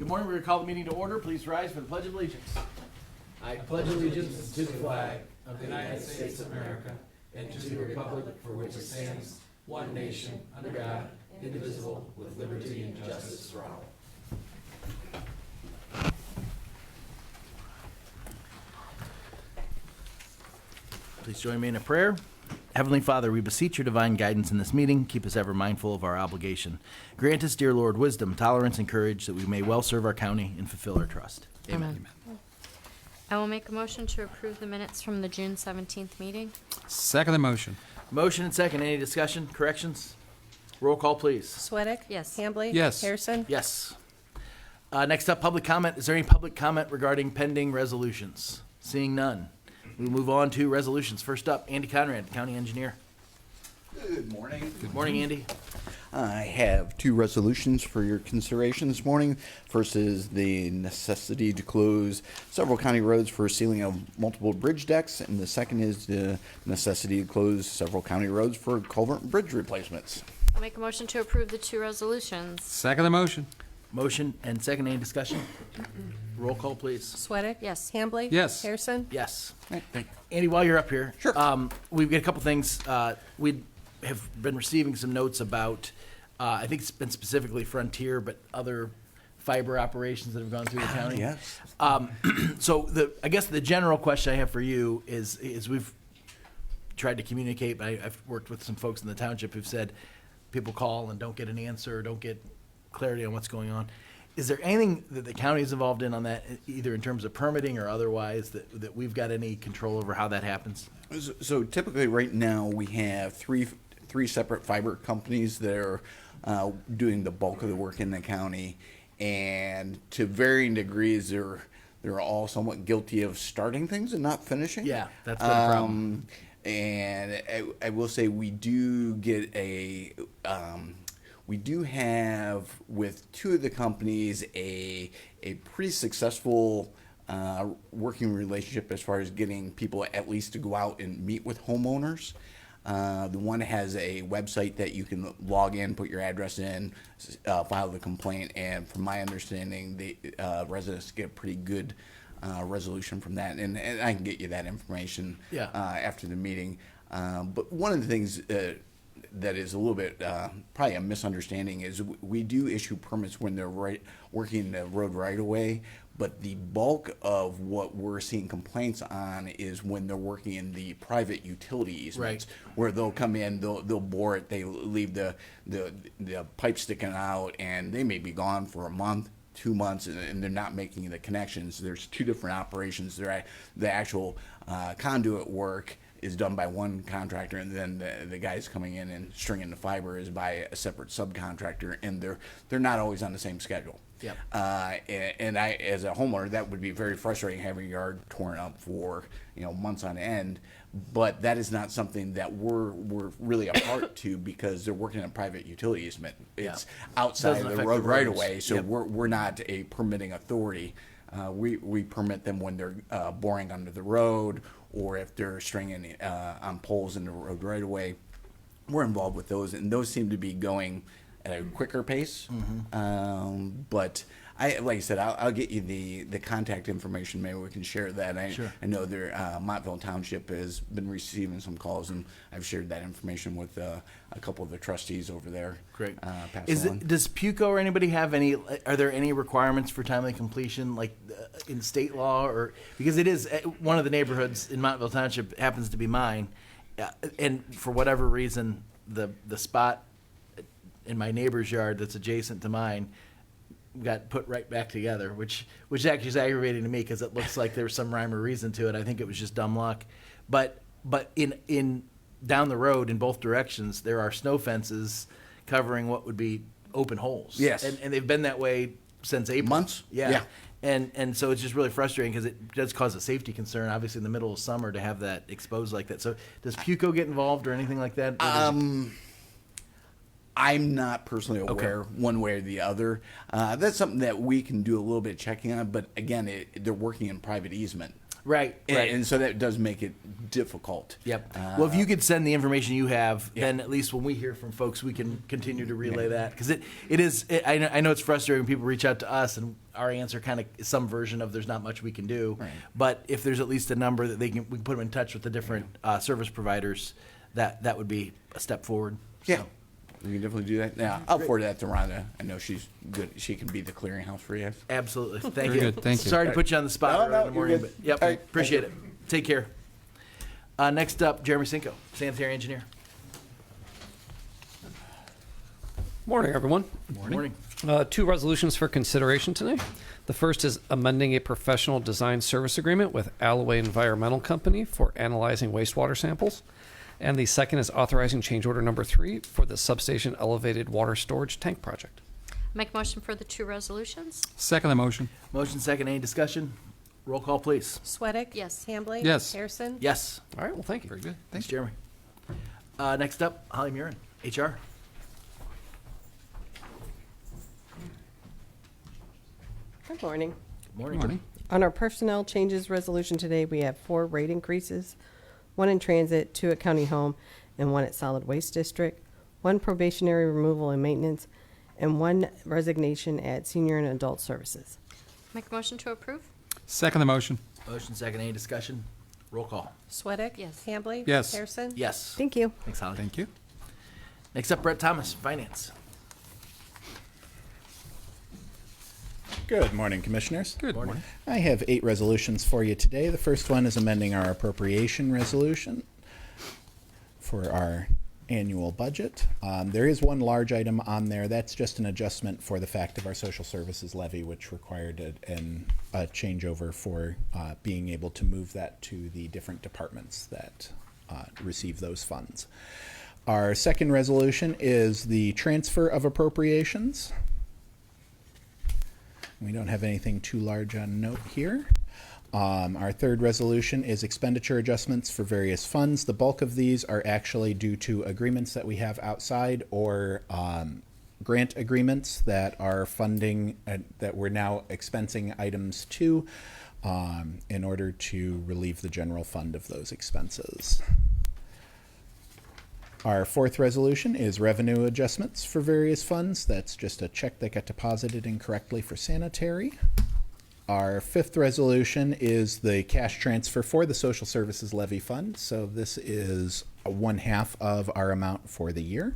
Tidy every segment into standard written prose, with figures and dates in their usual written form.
Good morning. We're going to call the meeting to order. Please rise for the Pledge of Allegiance. I pledge allegiance to the flag of the United States of America and to the republic for which it stands, one nation, under God, indivisible, with liberty and justice for all. Please join me in a prayer. Heavenly Father, we beseech your divine guidance in this meeting. Keep us ever mindful of our obligation. Grant us, dear Lord, wisdom, tolerance, and courage that we may well serve our county and fulfill our trust. Amen. I will make a motion to approve the minutes from the June 17th meeting. Second the motion. Motion and second. Any discussion, corrections? Roll call, please. Sweattick? Yes. Hambley? Yes. Harrison? Yes. Next up, public comment. Is there any public comment regarding pending resolutions? Seeing none. We move on to resolutions. First up, Andy Conrad, County Engineer. Good morning. Good morning, Andy. I have two resolutions for your consideration this morning. First is the necessity to close several county roads for sealing of multiple bridge decks, and the second is the necessity to close several county roads for culvert and bridge replacements. I'll make a motion to approve the two resolutions. Second the motion. Motion and second. Any discussion? Roll call, please. Sweattick? Yes. Hambley? Yes. Harrison? Yes. Thank you. Andy, while you're up here, Sure. we've got a couple things. We have been receiving some notes about, I think it's been specifically Frontier, but other fiber operations that have gone through the county. Yes. So I guess the general question I have for you is we've tried to communicate, but I've worked with some folks in the township who've said people call and don't get an answer, or don't get clarity on what's going on. Is there anything that the county is involved in on that, either in terms of permitting or otherwise, that we've got any control over how that happens? So typically right now we have three separate fiber companies that are doing the bulk of the work in the county, and to varying degrees they're all somewhat guilty of starting things and not finishing. Yeah, that's been a problem. And I will say we do get we do have with two of the companies a pretty successful working relationship as far as getting people at least to go out and meet with homeowners. The one has a website that you can log in, put your address in, file the complaint, and from my understanding, the residents get a pretty good resolution from that. And I can get you that information after the meeting. But one of the things that is a little bit probably a misunderstanding is we do issue permits when they're working the road right away, but the bulk of what we're seeing complaints on is when they're working in the private utility easements, where they'll come in, they'll bore it, they leave the pipe sticking out, and they may be gone for a month, 2 months, and they're not making the connections. There's two different operations. The actual conduit work is done by one contractor, and then the guys coming in and stringing the fiber is by a separate subcontractor, and they're not always on the same schedule. Yep. And I, as a homeowner, that would be very frustrating, having your yard torn up for months on end. But that is not something that we're really a part to, because they're working on private utility easement. It's outside Doesn't of the affect road the right roads. away, so Yep. we're not a permitting authority. We permit them when they're boring under the road, or if they're stringing on poles in the road right away. We're involved with those, and those seem to be going at a quicker pace. But like I said, I'll get you the contact information. Maybe we can share that. Sure. I know Montville Township has been receiving some calls, and I've shared that information with a couple of the trustees over there. Great. Pass along. Does PUCO or anybody have any? Are there any requirements for timely completion, like in state law, or because it is one of the neighborhoods in Montville Township happens to be mine, and for whatever reason, the spot in my neighbor's yard that's adjacent to mine got put right back together, which actually is aggravating to me, because it looks like there was some rhyme or reason to it. I think it was just dumb luck, but in down the road in both directions there are snow fences covering what would be open holes. Yes. And they've been that way since April. Months? Yeah. Yeah. And so it's just really frustrating, because it does cause a safety concern, obviously, in the middle of summer to have that exposed like that. So does PUCO get involved or anything like that? I'm not personally aware one way or the other. That's something that we can do a little bit of checking on, but again, they're working in private easement. Right. And so that does make it difficult. Yep. Well, if you could send the information you have, then at least when we hear from folks, we can continue to relay that. Because I know it's frustrating when people reach out to us and our answer kind of is some version of there's not much we can do. Right. But if there's at least a number that we can put them in touch with the different service providers, that would be a step forward. Yeah. So, We can definitely do that. Now, I'll forward that to Rhonda. I know she's good. She can be the clearinghouse for you. absolutely. Thank Very you. good. Thank you. Sorry to put you on the spot No, early in the you're morning, good. but yep, All right. appreciate it. Take care. Next up, Jeremy Cinco, sanitary engineer. Morning, everyone. Morning. 2 resolutions for consideration tonight. The first is amending a professional design service agreement with Alloway Environmental Company for analyzing wastewater samples. And the second is authorizing change order number 3 for the substation elevated water storage tank project. Make a motion for the 2 resolutions? Second the motion. Motion second. Any discussion? Roll call, please. Sweattick? Yes. Hambley? Yes. Harrison? Yes. All right, well, thank you. Very good. Thanks, Thank you. Jeremy. Next up, Holly Murin, HR. Good morning. Good morning. Morning. On our personnel changes resolution today, we have 4 rate increases, 1 in transit, 2 at county home, and 1 at solid waste district, 1 probationary removal and maintenance, and 1 resignation at senior and adult services. Make a motion to approve? Second the motion. Motion second. Any discussion? Roll call. Sweattick? Yes. Hambley? Yes. Harrison? Yes. Thank you. Thanks, Holly. Thank you. Next up, Brett Thomas, finance. Good morning, Commissioners. Good Morning. morning. I have 8 resolutions for you today. The first one is amending our appropriation resolution for our annual budget. There is one large item on there. That's just an adjustment for the fact of our social services levy, which required a changeover for being able to move that to the different departments that receive those funds. Our second resolution is the transfer of appropriations. We don't have anything too large on note here. Our third resolution is expenditure adjustments for various funds. The bulk of these are actually due to agreements that we have outside or grant agreements that are funding, that we're now expensing items to in order to relieve the general fund of those expenses. Our fourth resolution is revenue adjustments for various funds. That's just a check that got deposited incorrectly for sanitary. Our fifth resolution is the cash transfer for the social services levy fund. So this is 1/2 of our amount for the year.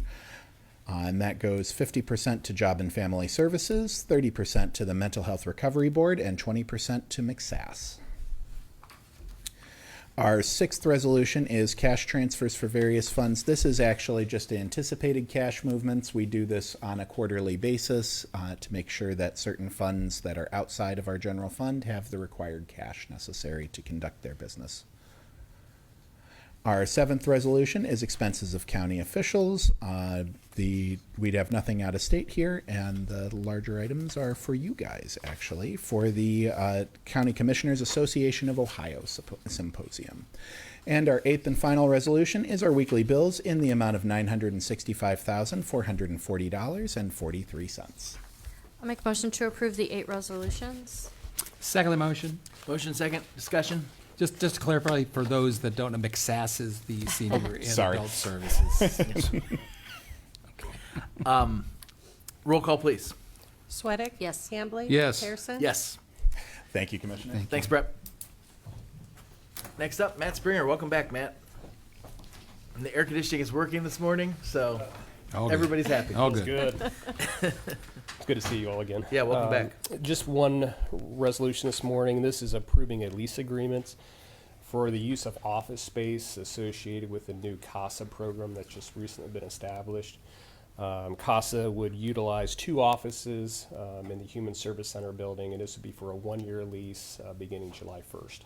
And that goes 50% to Job and Family Services, 30% to the Mental Health Recovery Board, and 20% to McSass. Our sixth resolution is cash transfers for various funds. This is actually just anticipated cash movements. We do this on a quarterly basis to make sure that certain funds that are outside of our general fund have the required cash necessary to conduct their business. Our seventh resolution is expenses of county officials. We'd have nothing out of state here, and the larger items are for you guys, actually, for the County Commissioners Association of Ohio Symposium. And our eighth and final resolution is our weekly bills in the amount of $965,440.43. I'll make a motion to approve the 8 resolutions. Second the motion. Motion second, discussion. Just to clarify, for those that don't know, McSass is the senior and Sorry. adult services. Roll call, please. Sweattick? Yes. Hambley? Yes. Harrison? Yes. Thank you, Commissioner. Thank you. Thanks, Brett. Next up, Matt Springer. Welcome back, Matt. And the air conditioning is working this morning, so All good. everybody's happy. All good. Good. It's good to see you all again. Yeah, welcome back. Just one resolution this morning. This is approving a lease agreement for the use of office space associated with the new CASA program that's just recently been established. CASA would utilize 2 offices in the Human Service Center building, and this would be for a 1-year lease beginning July 1st.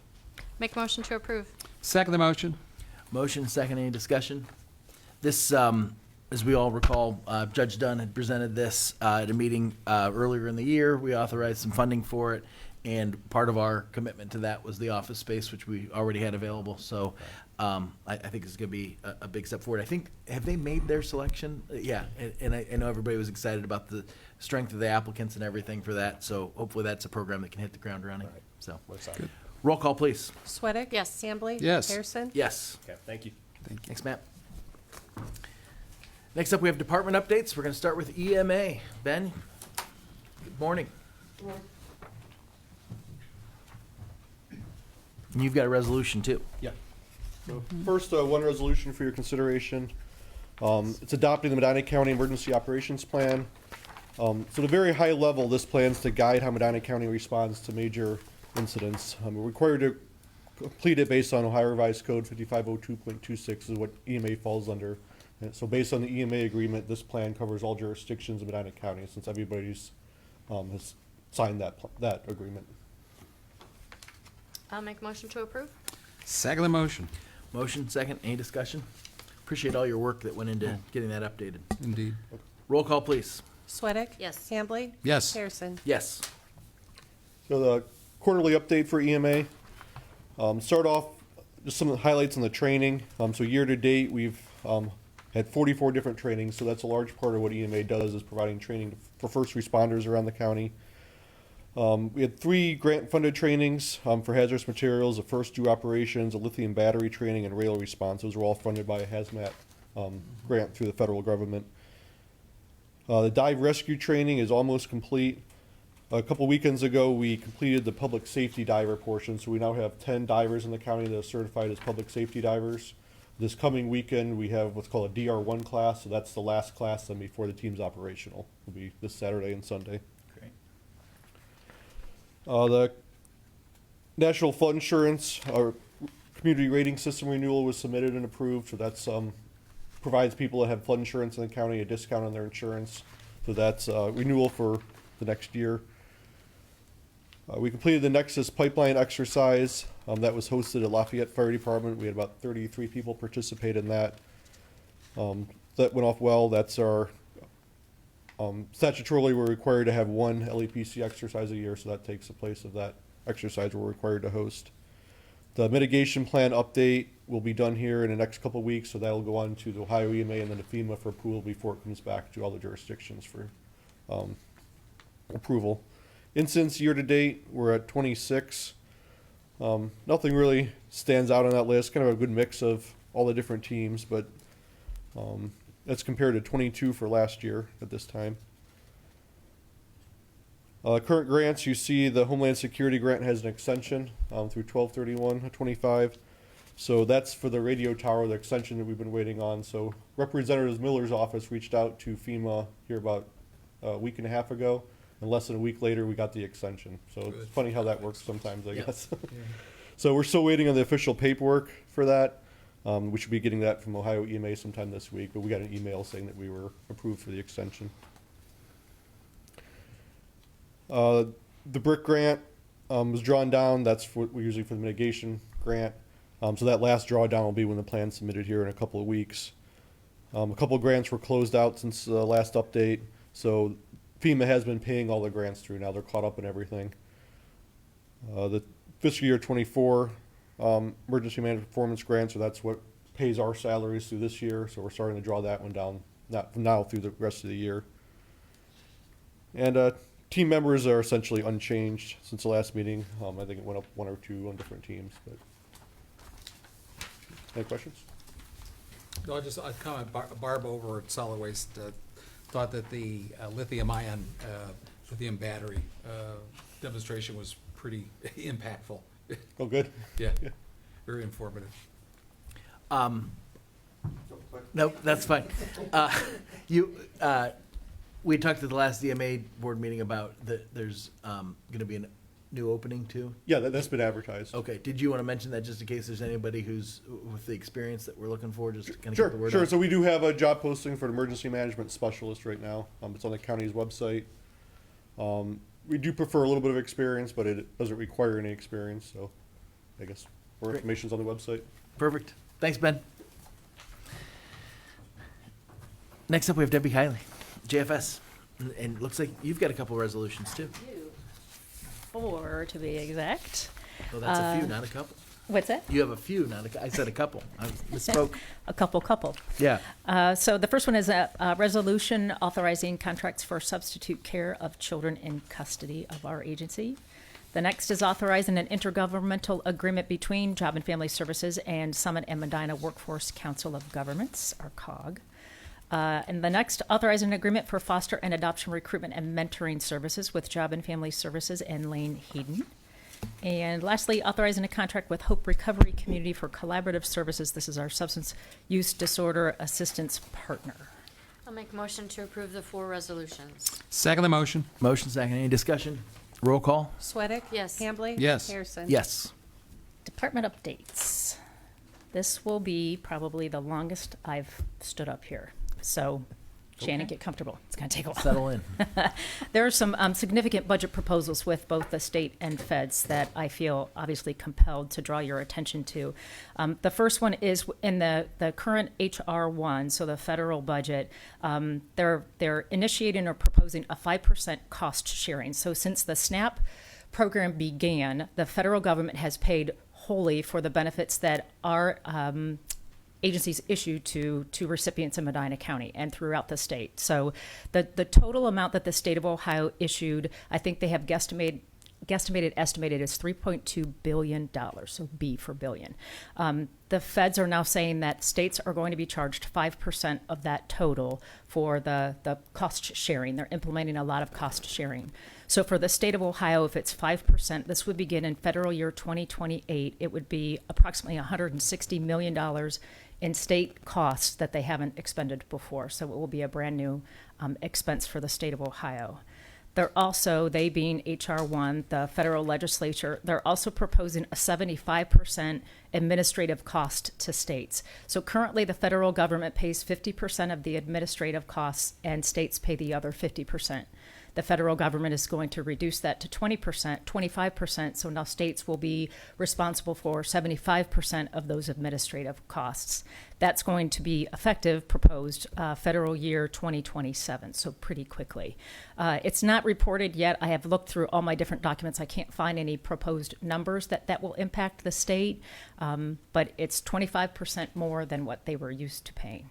Make a motion to approve. Second the motion. Motion second, any discussion? This, as we all recall, Judge Dunn had presented this at a meeting earlier in the year. We authorized some funding for it, and part of our commitment to that was the office space, which we already had available. So I think it's going to be a big step forward. I think, have they made their selection? Yeah, and I know everybody was excited about the strength of the applicants and everything for that. So hopefully that's a program that can hit the ground running. Right. So We're excited. Roll call, please. Sweattick? Yes. Hambley? Yes. Harrison? Yes. Okay, thank you. Thanks, Matt. Next up, we have department updates. We're going to start with EMA. Ben, good morning. And you've got a resolution, too. Yeah. So first, one resolution for your consideration. It's adopting the Medina County Emergency Operations Plan. So at a very high level, this plan's to guide how Medina County responds to major incidents. We're required to complete it based on Ohio Revised Code 5502.26 is what EMA falls under. And so based on the EMA agreement, this plan covers all jurisdictions in Medina County since everybody's has signed that agreement. I'll make a motion to approve. Second the motion. Motion, second. Any discussion? Appreciate all your work that went into getting that updated. Indeed. Roll call, please. Sweattick? Yes. Hambley? Yes. Harrison? Yes. So the quarterly update for EMA. Start off just some of the highlights on the training. So year to date, we've had 44 different trainings. So that's a large part of what EMA does is providing training for first responders around the county. We had 3 grant-funded trainings for hazardous materials, a first due operations, a lithium battery training, and rail response. Those were all funded by a hazmat grant through the federal government. The dive rescue training is almost complete. A couple weekends ago, we completed the public safety diver portion, so we now have 10 divers in the county that are certified as public safety divers. This coming weekend, we have what's called a DR1 class, so that's the last class then before the team's operational. It'll be this Saturday and Sunday. Great. The National Flood Insurance, our community rating system renewal was submitted and approved, so that's provides people that have flood insurance in the county a discount on their insurance. So that's renewal for the next year. We completed the Nexus pipeline exercise that was hosted at Lafayette Fire Department. We had about 33 people participate in that. That went off well. That's our statutorily we're required to have one LEPC exercise a year, so that takes the place of that exercise we're required to host. The mitigation plan update will be done here in the next couple of weeks, so that'll go on to the Ohio EMA and then to FEMA for approval before it comes back to all the jurisdictions for approval. Incidents year to date, we're at 26. Nothing really stands out on that list. Kind of a good mix of all the different teams, but that's compared to 22 for last year at this time. Current grants, you see the Homeland Security grant has an extension through 12/31/25. So that's for the radio tower, the extension that we've been waiting on. So Representative Miller's office reached out to FEMA here about a week and a half ago, and less than a week later we got the extension. So Good. it's funny how that works sometimes, I Yep. guess. So we're still waiting on the official paperwork for that. We should be getting that from Ohio EMA sometime this week, but we got an email saying that we were approved for the extension. The BRIC grant was drawn down. That's what we usually for the mitigation grant. So that last drawdown will be when the plan's submitted here in a couple of weeks. A couple of grants were closed out since the last update. So FEMA has been paying all the grants through. Now they're caught up in everything. The fiscal year 24 emergency management performance grant, so that's what pays our salaries through this year. So we're starting to draw that one down from now through the rest of the year. And team members are essentially unchanged since the last meeting. I think it went up 1 or 2 on different teams. But any questions? No, I comment, Barb over at Solid Waste thought that the lithium-ion, lithium battery demonstration was pretty impactful. Oh, good. Yeah, very informative. No, that's fine. We talked at the last DMA board meeting about that there's going to be a new opening too. Yeah, that's been advertised. Okay. Did you want to mention that just in case there's anybody who's with the experience that we're looking for? Just kind of Sure, get the word sure. out. So we do have a job posting for an emergency management specialist right now. It's on the county's website. We do prefer a little bit of experience, but it doesn't require any experience. So I guess more Great. information's on the website. Perfect. Thanks, Ben. Next up, we have Debbie Hiley, JFS. And it looks like you've got a couple resolutions too. 4 to be exact. Well, that's a few, not a couple. What's that? You have a few, not a I said a couple. I misspoke. A couple. Yeah. So the first one is a resolution authorizing contracts for substitute care of children in custody of our agency. The next is authorizing an intergovernmental agreement between Job and Family Services and Summit and Medina Workforce Council of Governments, or COG. And the next, authorizing an agreement for foster and adoption recruitment and mentoring services with Job and Family Services and Lane Hayden. And lastly, authorizing a contract with Hope Recovery Community for collaborative services. This is our substance use disorder assistance partner. I'll make a motion to approve the 4 resolutions. Second the motion. Motion second. Any discussion? Roll call. Sweattick? Yes. Hambley? Yes. Harrison? Yes. Department updates. This will be probably the longest I've stood up here. So, Shannon, get comfortable. It's going to take a while. Settle in. There are some significant budget proposals with both the state and feds that I feel obviously compelled to draw your attention to. The first one is in the current H.R. 1, so the federal budget. They're initiating or proposing a 5% cost sharing. So since the SNAP program began, the federal government has paid wholly for the benefits that our agencies issue to recipients in Medina County and throughout the state. So the total amount that the state of Ohio issued, I think they have estimated is $3.2 billion, so B for billion. The feds are now saying that states are going to be charged 5% of that total for the cost sharing. They're implementing a lot of cost sharing. So for the state of Ohio, if it's 5%, this would begin in federal year 2028. It would be approximately $160 million in state costs that they haven't expended before. So it will be a brand new expense for the state of Ohio. They're also, they being H.R. 1, the federal legislature, they're also proposing a 75% administrative cost to states. So currently the federal government pays 50% of the administrative costs and states pay the other 50%. The federal government is going to reduce that to 20%, 25%, so now states will be responsible for 75% of those administrative costs. That's going to be effective, proposed, federal year 2027, so pretty quickly. It's not reported yet. I have looked through all my different documents. I can't find any proposed numbers that will impact the state, but it's 25% more than what they were used to paying.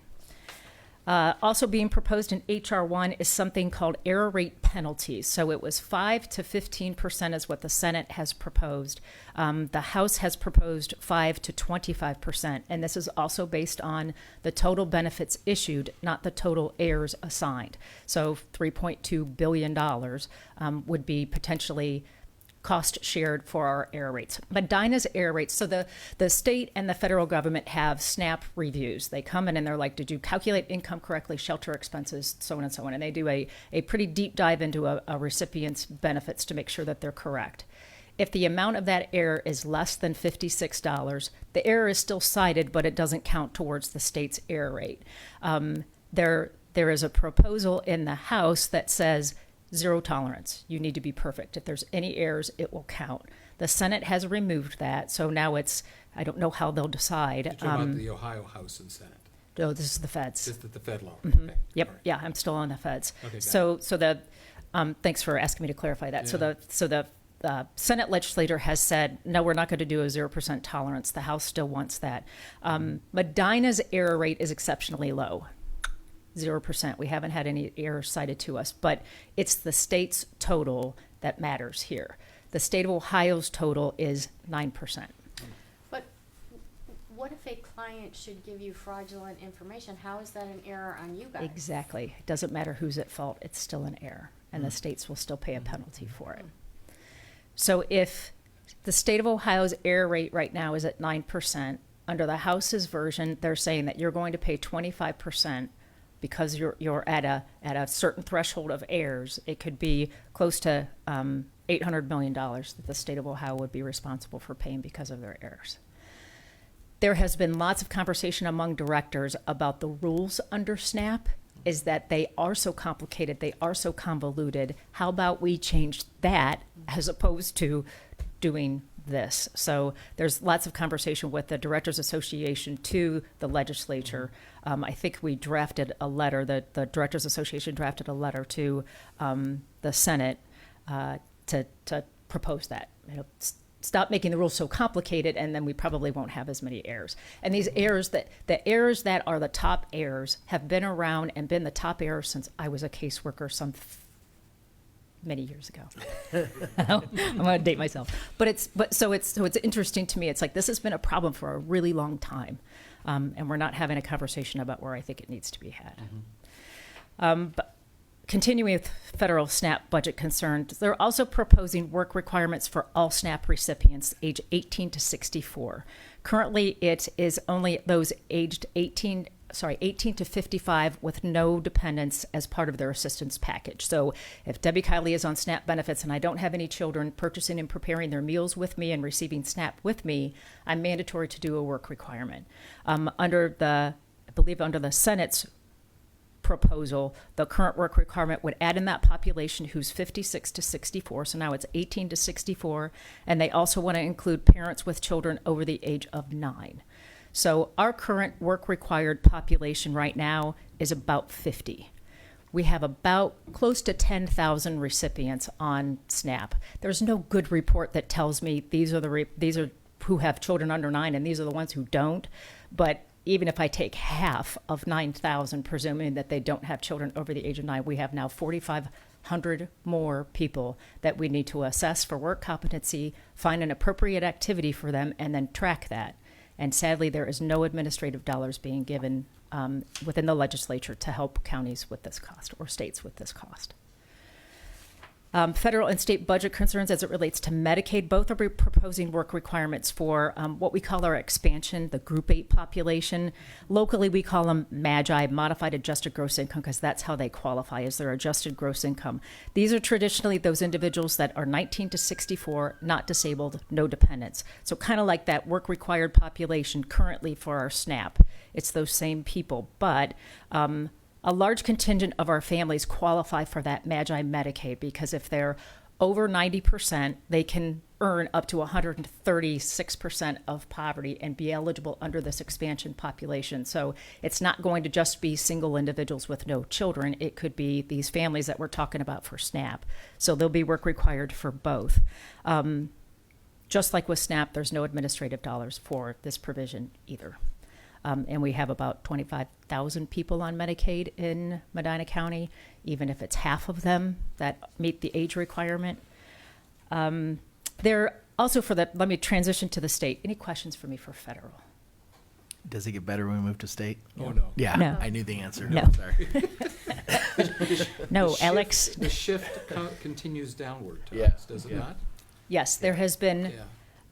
Also being proposed in H.R. 1 is something called error rate penalties. So it was 5 to 15% is what the Senate has proposed. The House has proposed 5 to 25%, and this is also based on the total benefits issued, not the total errors assigned. So $3.2 billion would be potentially cost shared for our error rates. Medina's error rates, so the state and the federal government have SNAP reviews. They come in and they're like, did you calculate income correctly, shelter expenses, so on and so on. And they do a pretty deep dive into a recipient's benefits to make sure that they're correct. If the amount of that error is less than $56, the error is still cited, but it doesn't count towards the state's error rate. There is a proposal in the House that says zero tolerance. You need to be perfect. If there's any errors, it will count. The Senate has removed that, so now it's, I don't know how they'll decide. You're talking about the Ohio House and Senate. No, this is the feds. Just at the Fed level. Mhm. Okay. Yep. All right. Yeah, I'm still on the feds. Okay, got So the thanks for asking me to clarify that. Yeah. So the Senate legislature has said, no, we're not going to do a 0% tolerance. The House still wants that. Medina's error rate is exceptionally low. 0%. We haven't had any errors cited to us, but it's the state's total that matters here. The state of Ohio's total is 9%. But what if a client should give you fraudulent information? How is that an error on you guys? Exactly. It doesn't matter who's at fault. It's still an error, and the states will still pay a penalty for it. So if the state of Ohio's error rate right now is at 9%, under the House's version, they're saying that you're going to pay 25% because you're at a certain threshold of errors. It could be close to $800 million that the state of Ohio would be responsible for paying because of their errors. There has been lots of conversation among directors about the rules under SNAP, is that they are so complicated, they are so convoluted. How about we change that as opposed to doing this? So there's lots of conversation with the Directors Association to the legislature. I think we drafted a letter, the Directors Association drafted a letter to the Senate to propose that. Stop making the rules so complicated, and then we probably won't have as many errors. And these errors, the errors that are the top errors have been around and been the top errors since I was a caseworker some many years ago. I'm going to date myself, so it's interesting to me. It's like this has been a problem for a really long time, and we're not having a conversation about where I think it needs to be had. But continuing with federal SNAP budget concerns, they're also proposing work requirements for all SNAP recipients age 18 to 64. Currently, it is only those aged 18 to 55 with no dependents as part of their assistance package. So if Debbie Kiley is on SNAP benefits and I don't have any children purchasing and preparing their meals with me and receiving SNAP with me, I'm mandatory to do a work requirement. Under the Senate's proposal, the current work requirement would add in that population who's 56 to 64. So now it's 18 to 64. And they also want to include parents with children over the age of 9. So our current work required population right now is about 50. We have about close to 10,000 recipients on SNAP. There's no good report that tells me these are who have children under 9 and these are the ones who don't. But even if I take half of 9,000, presuming that they don't have children over the age of 9, we have now 4,500 more people that we need to assess for work competency, find an appropriate activity for them, and then track that. And sadly, there is no administrative dollars being given within the legislature to help counties with this cost or states with this cost. Federal and state budget concerns as it relates to Medicaid, both are proposing work requirements for what we call our expansion, the Group 8 population. Locally, we call them MAGI, Modified Adjusted Gross Income, because that's how they qualify, as their adjusted gross income. These are traditionally those individuals that are 19 to 64, not disabled, no dependents. So kind of like that work required population currently for our SNAP. It's those same people, but a large contingent of our families qualify for that MAGI Medicaid because if they're over 90%, they can earn up to 136% of poverty and be eligible under this expansion population. So it's not going to just be single individuals with no children. It could be these families that we're talking about for SNAP. So there'll be work required for both. Just like with SNAP, there's no administrative dollars for this provision either. And we have about 25,000 people on Medicaid in Medina County, even if it's half of them that meet the age requirement. They're also let me transition to the state. Any questions for me for federal? Does it get better when we move to state? Oh, no. Yeah, No. I knew the answer. No. Sorry. No, The Alex. shift- The shift continues downward, Thomas, Yeah. does it Yeah. not? Yes, there has been. Yeah.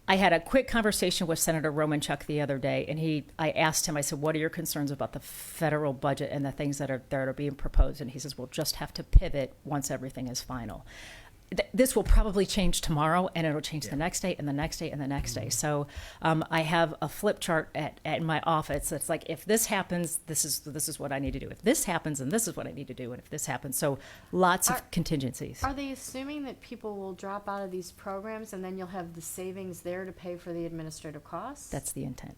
I had a quick conversation with Senator Romanchuk the other day, and I asked him, I said, what are your concerns about the federal budget and the things that are being proposed? And he says, we'll just have to pivot once everything is final. This will probably change tomorrow, and it'll change the next day and the next day and the next day. So I have a flip chart at my office that's like, if this happens, this is what I need to do. If this happens, and this is what I need to do. And if this happens, so lots of contingencies. Are they assuming that people will drop out of these programs and then you'll have the savings there to pay for the administrative costs? That's the intent.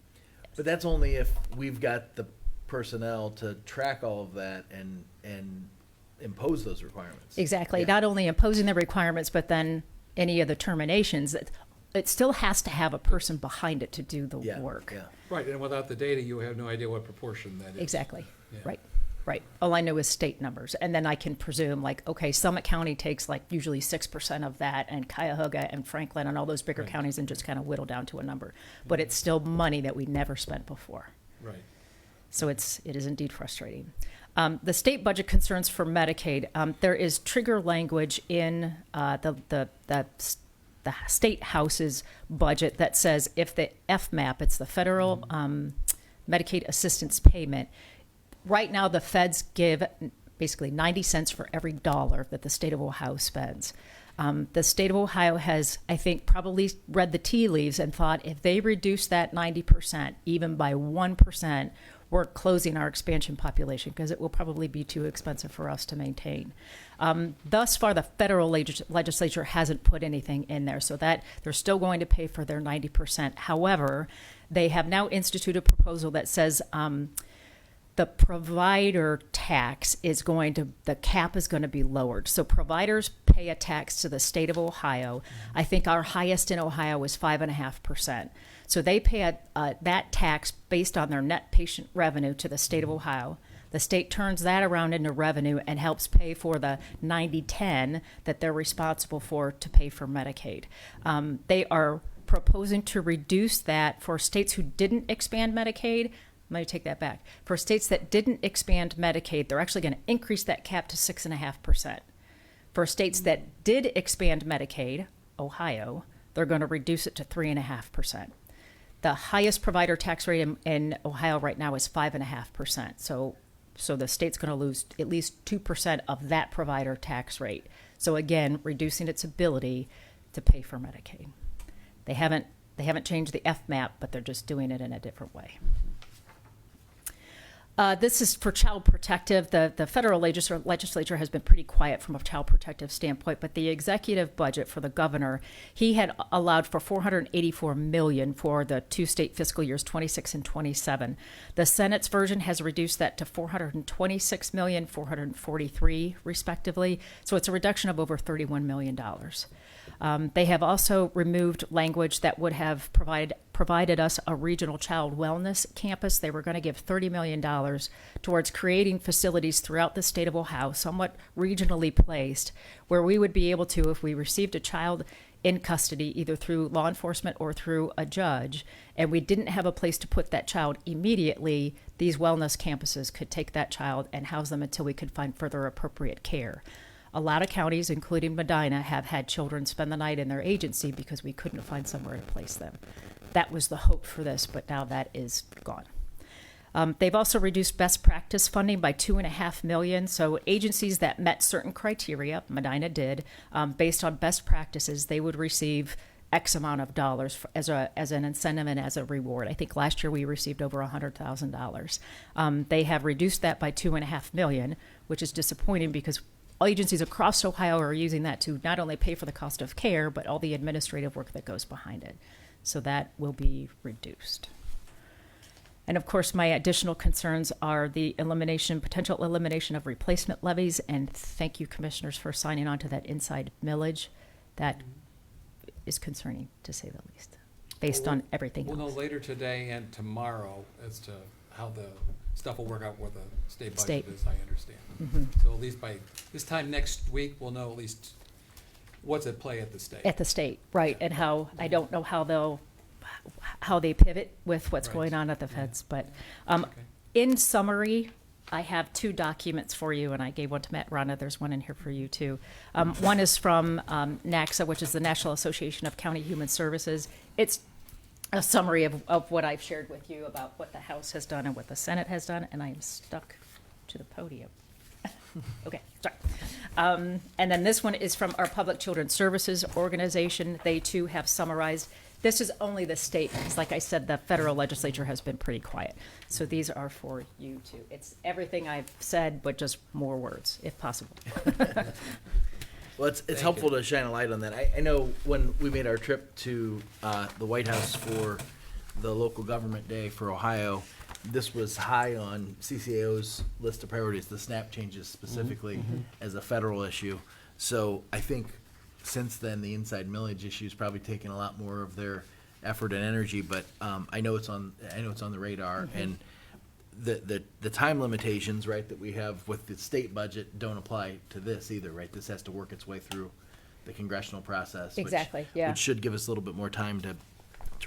But that's only if we've got the personnel to track all of that and impose those requirements. Exactly. Yeah. Not only imposing the requirements, but then any of the terminations. It still has to have a person behind it to do the Yeah, work. yeah. Right, and without the data, you have no idea what proportion that is. Exactly. Yeah. Right. All I know is state numbers. And then I can presume, like, okay, Summit County takes like usually 6% of that, and Cuyahoga and Franklin and all those bigger Right. counties, and just kind of whittle down to a number. But it's still money that we never spent before. Right. So it is indeed frustrating. The state budget concerns for Medicaid. There is trigger language in the state house's budget that says if the FMAP, it's the federal Medicaid assistance payment. Right now, the feds give basically 90 cents for every dollar that the state of Ohio spends. The state of Ohio has, I think, probably read the tea leaves and thought if they reduce that 90%, even by 1%, we're closing our expansion population because it will probably be too expensive for us to maintain. Thus far, the federal legislature hasn't put anything in there, so that they're still going to pay for their 90%. However, they have now instituted a proposal that says the provider tax is the cap is going to be lowered. So providers pay a tax to the state of Ohio. I think our highest in Ohio is 5.5%. So they pay that tax based on their net patient revenue to the state of Ohio. The state turns that around into revenue and helps pay for the 90/10 that they're responsible for to pay for Medicaid. They are proposing to reduce that for states who didn't expand Medicaid. Let me take that back. For states that didn't expand Medicaid, they're actually going to increase that cap to 6.5%. For states that did expand Medicaid, Ohio, they're going to reduce it to 3.5%. The highest provider tax rate in Ohio right now is 5.5%. So the state's going to lose at least 2% of that provider tax rate. So again, reducing its ability to pay for Medicaid. They haven't changed the FMAP, but they're just doing it in a different way. This is for child protective. The federal legislature has been pretty quiet from a child protective standpoint, but the executive budget for the governor, he had allowed for $484 million for the two state fiscal years 26 and 27. The Senate's version has reduced that to $426 million, $443 respectively. So it's a reduction of over $31 million. They have also removed language that would have provided us a regional child wellness campus. They were going to give $30 million towards creating facilities throughout the state of Ohio, somewhat regionally placed, where we would be able to, if we received a child in custody, either through law enforcement or through a judge, and we didn't have a place to put that child immediately, these wellness campuses could take that child and house them until we could find further appropriate care. A lot of counties, including Medina, have had children spend the night in their agency because we couldn't find somewhere to place them. That was the hope for this, but now that is gone. They've also reduced best practice funding by $2.5 million. So agencies that met certain criteria, Medina did, based on best practices, they would receive X amount of dollars as an incentive and as a reward. I think last year we received over $100,000. They have reduced that by $2.5 million, which is disappointing because all agencies across Ohio are using that to not only pay for the cost of care, but all the administrative work that goes behind it. So that will be reduced. And of course, my additional concerns are the potential elimination of replacement levies. And thank you, commissioners, for signing on to that inside millage. That is concerning, to say the least, based on everything else. We'll know later today and tomorrow as to how the stuff will work out with the state budget, as I understand. Mm-hmm. So at least by this time next week, we'll know at least what's at play at the state. At the state, right, and I don't know how they pivot with what's going on at the feds, but Okay. in summary, I have two documents for you, and I gave one to Matt Rana. There's one in here for you too. One is from NACSA, which is the National Association of County Human Services. It's a summary of what I've shared with you about what the House has done and what the Senate has done, and I am stuck to the podium. Okay, sorry. And then this one is from our Public Children's Services Organization. They too have summarized. This is only the state, because like I said, the federal legislature has been pretty quiet. So these are for you too. It's everything I've said, but just more words, if possible. Well, it's helpful to shine a light on that. I know when we made our trip to the White House for the local government day for Ohio, this was high on CCAO's list of priorities, the SNAP changes specifically as a federal issue. So I think since then, the inside millage issue has probably taken a lot more of their effort and energy, but I know it's on the radar. And the time limitations, right, that we have with the state budget don't apply to this either, right? This has to work its way through the congressional process. Exactly, yeah. Which should give us a little bit more time to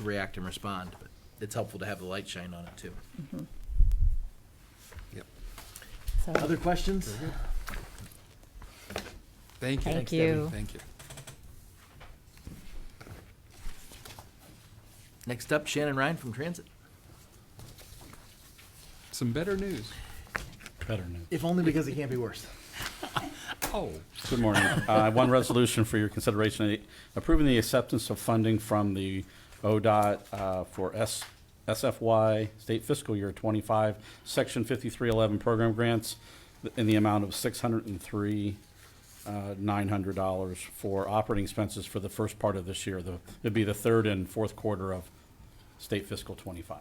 react and respond, but it's helpful to have the light shine on it too. Yep. So, Other questions? Thank you. Thank Thanks, you. Debbie. Thank you. Next up, Shannon Ryan from Transit. Some better news. Better news. If only because it can't be worse. Oh. Good morning. One resolution for your consideration, approving the acceptance of funding from the ODOT for SFY State Fiscal Year 25, Section 5311 program grants in the amount of $603,900 for operating expenses for the first part of this year. It'd be the third and fourth quarter of State Fiscal 25.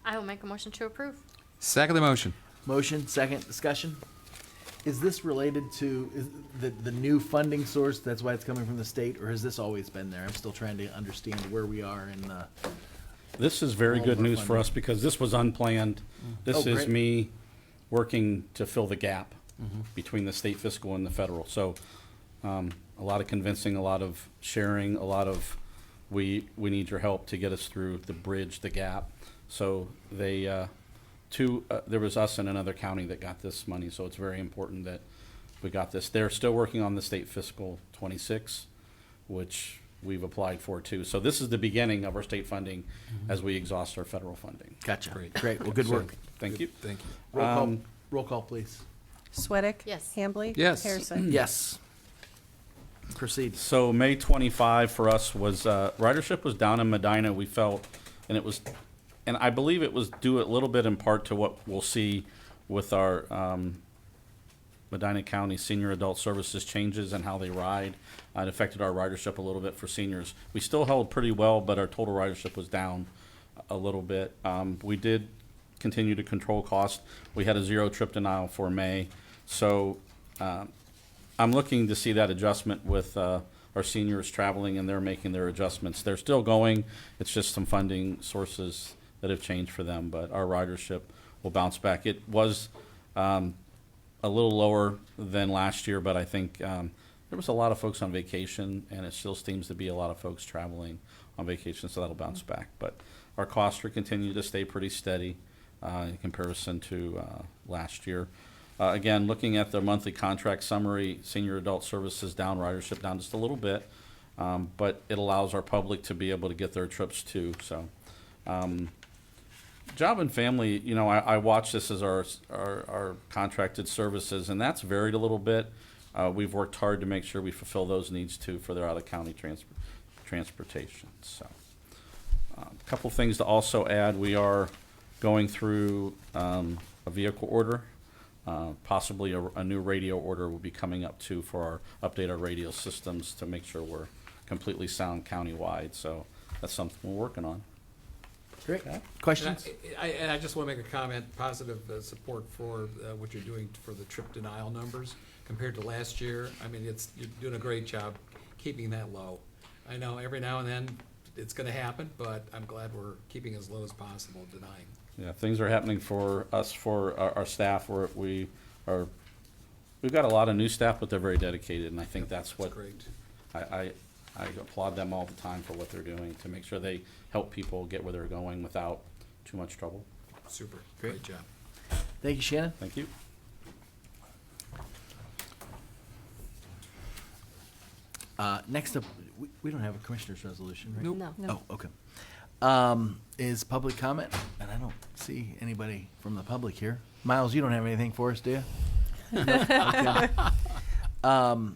I will make a motion to approve. Second the motion. Motion, second, discussion. Is this related to the new funding source, that's why it's coming from the state, or has this always been there? I'm still trying to understand where we are in This is very All good of our news for funding. us because this was unplanned. This Oh, is great. me working to fill the gap between the state fiscal and the federal. So a lot of convincing, a lot of sharing, a lot of we need your help to get us through the bridge, the gap. So they there was us and another county that got this money. So it's very important that we got this. They're still working on the state fiscal 26, which we've applied for too. So this is the beginning of our state funding as we exhaust our federal funding. Gotcha. Great. Great. Well, good So, work. Thank you. Thank you. Roll call, please. Sweattick? Yes. Hambley? Yes. Harrison? Yes. Proceed. So May 25 for us was, ridership was down in Medina, we felt, and it was, and I believe it was due a little bit in part to what we'll see with our Medina County Senior Adult Services changes and how they ride. It affected our ridership a little bit for seniors. We still held pretty well, but our total ridership was down a little bit. We did continue to control cost. We had a 0 trip denial for May. So I'm looking to see that adjustment with our seniors traveling, and they're making their adjustments. They're still going. It's just some funding sources that have changed for them, but our ridership will bounce back. It was a little lower than last year, but I think there was a lot of folks on vacation, and it still seems to be a lot of folks traveling on vacation, so that'll bounce back. But our costs are continuing to stay pretty steady in comparison to last year. Again, looking at the monthly contract summary, senior adult services down, ridership down just a little bit, but it allows our public to be able to get their trips too. So, job and family, you know, I watch this as our contracted services, and that's varied a little bit. We've worked hard to make sure we fulfill those needs too for their out-of-county transportation. So, a couple things to also add: we are going through a vehicle order. Possibly a new radio order will be coming up too for update our radio systems to make sure we're completely sound countywide. So that's something we're working on. Great. Questions? And I just want to make a comment, positive support for what you're doing for the trip denial numbers compared to last year. I mean, you're doing a great job keeping that low. I know every now and then it's going to happen, but I'm glad we're keeping as low as possible denying. Yeah, things are happening for us, for our staff. We've got a lot of new staff, but they're very dedicated, and I think that's what great. I applaud them all the time for what they're doing to make sure they help people get where they're going without too much trouble. Super. Great. Great job. Thank you, Shannon. Thank you. Next up, we don't have a commissioner's resolution, right? Nope. No. Oh, okay. Is public comment? And I don't see anybody from the public here. Miles, you don't have anything for us, do you? No? Okay.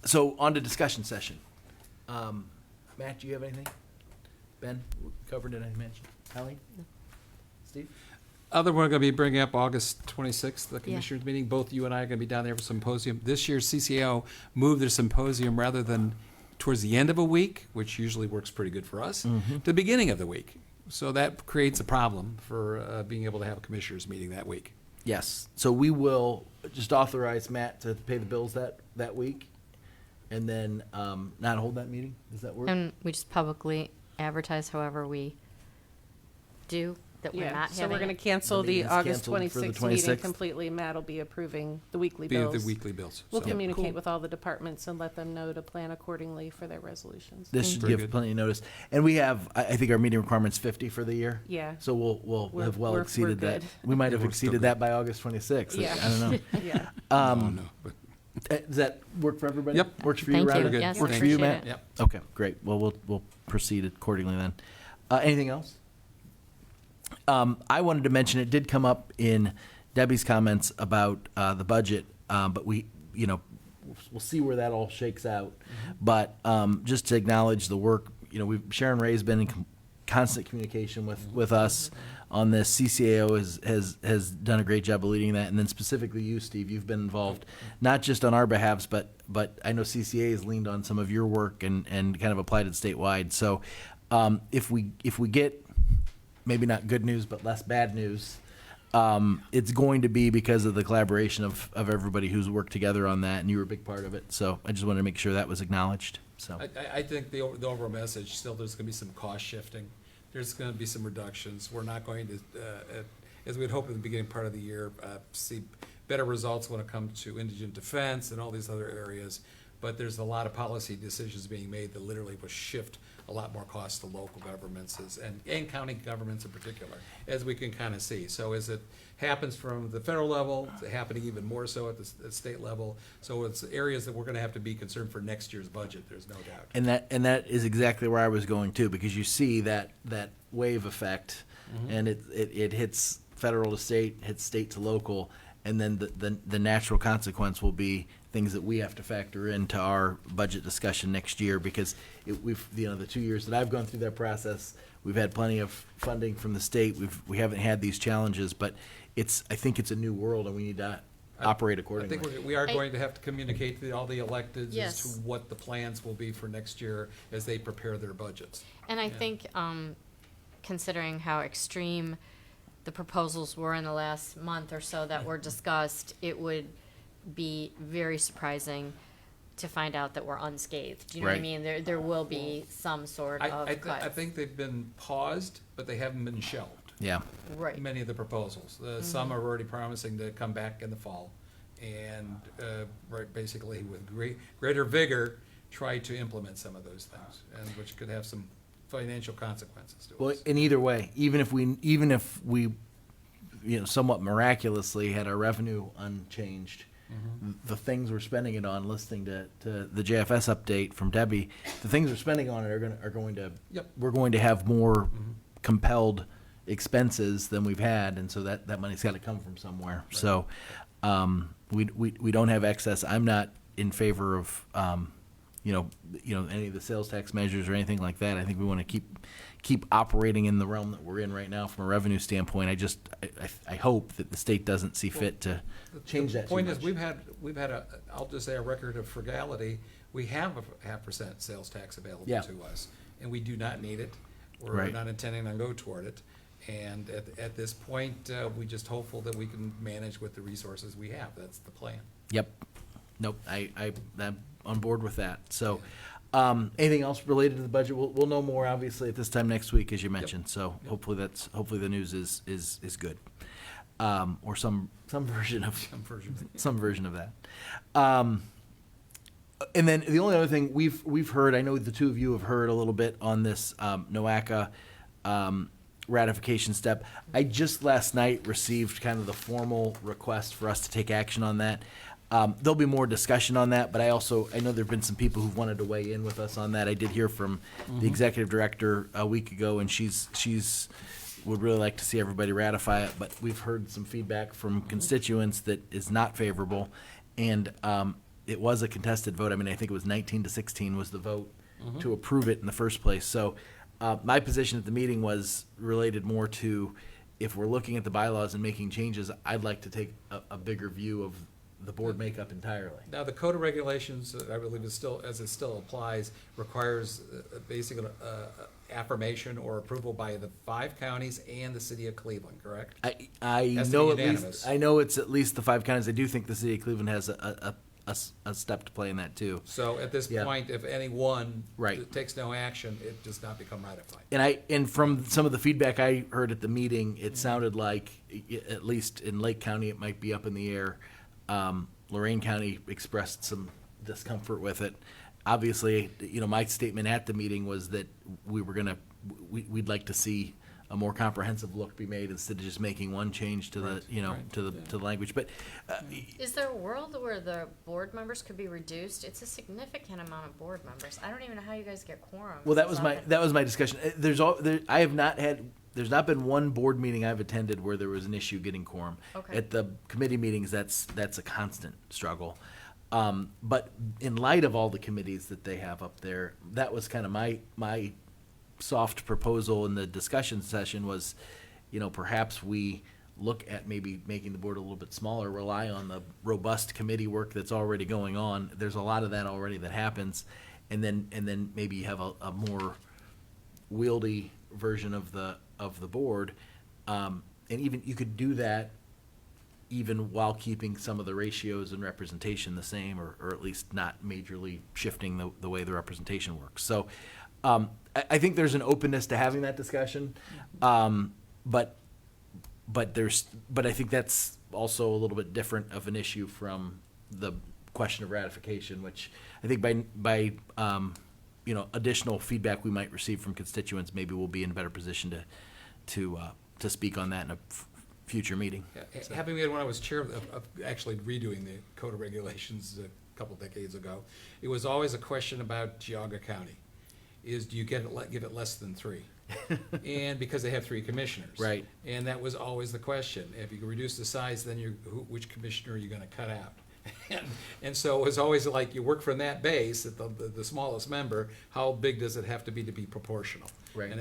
So on to discussion session. Matt, do you have anything? Ben, covered it, I mentioned. Colleen? No. Steve? Other one going to be bringing up August 26th, the commissioners meeting. Both you and I are going to be down there for symposium. This year's CCAO moved their symposium rather than towards the end of a week, which usually works pretty good for us, to the beginning of the week. So that creates a problem for being able to have a commissioners meeting that week. Yes. So we will just authorize Matt to pay the bills that week and then not hold that meeting. Does that work? And we just publicly advertise however we do that we're not So having we're going it. to cancel The the meeting's August canceled for the 26th meeting 26th. completely. Matt will be approving the weekly Be bills. the weekly bills. We'll So- communicate Cool. with all the departments and let them know to plan accordingly for their resolutions. This should Very give good. plenty of notice. And we have, I think our meeting requirement's 50 for the year. Yeah. So we'll We're- have well we're exceeded that. good. We might have We're still exceeded good. that by August 26th. Yeah. I don't know. Yeah. No, but Does that work for everybody? Yep. Works for you, Thank you. Rhonda? Good. Yes, Works for you, appreciate Matt? it. Yep. Okay, great. Well, we'll proceed accordingly then. Anything else? I wanted to mention, it did come up in Debbie's comments about the budget, but we'll see where that all shakes out. But just to acknowledge the work, Sharon Ray's been in constant communication with us on this. CCAO has done a great job of leading that, and then specifically you, Steve, you've been involved not just on our behalves, but I know CCA has leaned on some of your work and kind of applied it statewide. So if we get maybe not good news, but less bad news, it's going to be because of the collaboration of everybody who's worked together on that, and you were a big part of it. So I just wanted to make sure that was acknowledged. So I think the overall message, still there's going to be some cost shifting there's going to be some reductions. We're not going to, as we'd hoped at the beginning part of the year, see better results when it comes to indigent defense and all these other areas. But there's a lot of policy decisions being made that literally will shift a lot more costs to local governments and county governments in particular, as we can kind of see. So as it happens from the federal level, it's happening even more so at the state level. So it's areas that we're going to have to be concerned for next year's budget, there's no doubt. And that is exactly where I was going too, because you see that wave effect, and it hits federal to state, hits state to local, and then the natural consequence will be things that we have to factor into our budget discussion next year, because we've the 2 years that I've gone through that process, we've had plenty of funding from the state. We haven't had these challenges, but I think it's a new world, and we need to operate accordingly. I think we are going to have to communicate to all the electeds as Yes. to what the plans will be for next year as they prepare their budgets. And I think, considering how extreme the proposals were in the last month or so that were discussed, it would be very surprising to find out that we're unscathed. Do you know what I Right. mean? There will be some sort of I cuts. think they've been paused, but they haven't been shelved. Yeah. Right. Many of the proposals. Some are already promising to come back in the fall, and basically with greater vigor, try to implement some of those things, and which could have some financial consequences to Well, us. in either way, even if we somewhat miraculously had our revenue unchanged, the things we're spending it on, listening to the JFS update from Debbie, the things we're spending on it are going to Yep. we're going to have more compelled expenses than we've had, and so that money's got to come from somewhere. Right. So we don't have excess. I'm not in favor of any of the sales tax measures or anything like that. I think we want to keep operating in the realm that we're in right now from a revenue standpoint. I hope that the state doesn't see fit to change that. The point too is, much. we've had I'll just say a record of frugality. We have a 0.5% sales tax available Yeah. to us, and we do not need it. We're Right. not intending to go toward it. And at this point, we're just hopeful that we can manage with the resources we have. That's the plan. Yep. Nope. I'm on board with that. So, anything else related to the budget? We'll know more obviously at this time next week, as you mentioned. So hopefully the news is good, or some version of some version of that. And then the only other thing we've heard, I know the two of you have heard a little bit on this NOACA ratification step. I just last night received kind of the formal request for us to take action on that. There'll be more discussion on that, but I know there have been some people who've wanted to weigh in with us on that. I did hear from the executive director a week ago, and she's would really like to see everybody ratify it, but we've heard some feedback from constituents that is not favorable, and it was a contested vote. I mean, I think it was 19-16 was the vote to approve it in the first place. So my position at the meeting was related more to, if we're looking at the bylaws and making changes, I'd like to take a bigger view of the board makeup entirely. Now, the code of regulations, I believe as it still applies, requires basically affirmation or approval by the 5 counties and the city of Cleveland, correct? I Has to know be at unanimous. least I know it's at least the 5 counties. I do think the city of Cleveland has a step to play in that too. So at this Yeah. point, if any one Right. takes no action, it does not become ratified. And from some of the feedback I heard at the meeting, it sounded like, at least in Lake County, it might be up in the air. Lorain County expressed some discomfort with it. Obviously, my statement at the meeting was that we'd like to see a more comprehensive look be made instead of just making one change to the, Right. to the language. But Is there a world where the board members could be reduced? It's a significant amount of board members. I don't even know how you guys get quorum. well, that was my discussion. There's not been one board meeting I've attended where there was an issue getting quorum. Okay. At the committee meetings, that's a constant struggle. But in light of all the committees that they have up there, that was kind of my soft proposal in the discussion session was, perhaps we look at maybe making the board a little bit smaller, rely on the robust committee work that's already going on. There's a lot of that already that happens, and then maybe you have a more wieldy version of the board, and even you could do that even while keeping some of the ratios and representation the same, or at least not majorly shifting the way the representation works. So I think there's an openness to having that discussion, but I think that's also a little bit different of an issue from the question of ratification, which I think by additional feedback we might receive from constituents, maybe we'll be in a better position to speak on that in a future meeting. Yeah, having been when I was chair of actually redoing the code of regulations a couple decades ago, it was always a question about Geauga County. Do you give it less than 3? And because they have 3 commissioners. Right. And that was always the question. If you reduce the size, then which commissioner are you gonna cut out? And so it was always like, you work from that base at the smallest member, how big does it have to be proportional? Right. And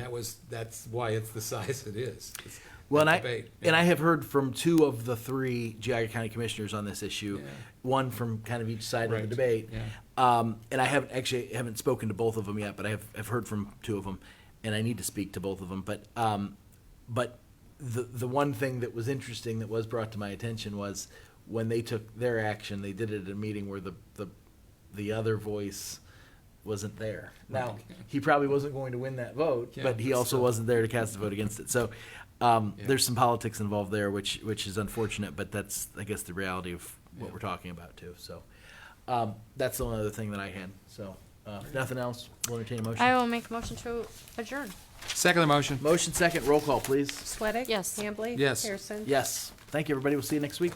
that's why it's the size it is. It's Well, a and debate. I have heard from 2 of the 3 Geauga County commissioners on this issue, Yeah. one from kind of each side of Right. the debate. Yeah. And I haven't spoken to both of them yet, but I've heard from 2 of them, and I need to speak to both of them. But the one thing that was interesting that was brought to my attention was when they took their action, they did it at a meeting where the other voice wasn't there. Now, he probably wasn't going to win that vote, Yeah, but he but also still. wasn't there to cast a vote against it. So there's some politics involved there, which is unfortunate, but that's, I guess, the reality of what we're talking about too. So that's the only other thing that I had. So if nothing else, we'll entertain a motion. I will make a motion to adjourn. Second the motion. Motion second, roll call, please. Sweattick? Yes. Hambley? Yes. Harrison? Yes. Thank you, everybody. We'll see you next week.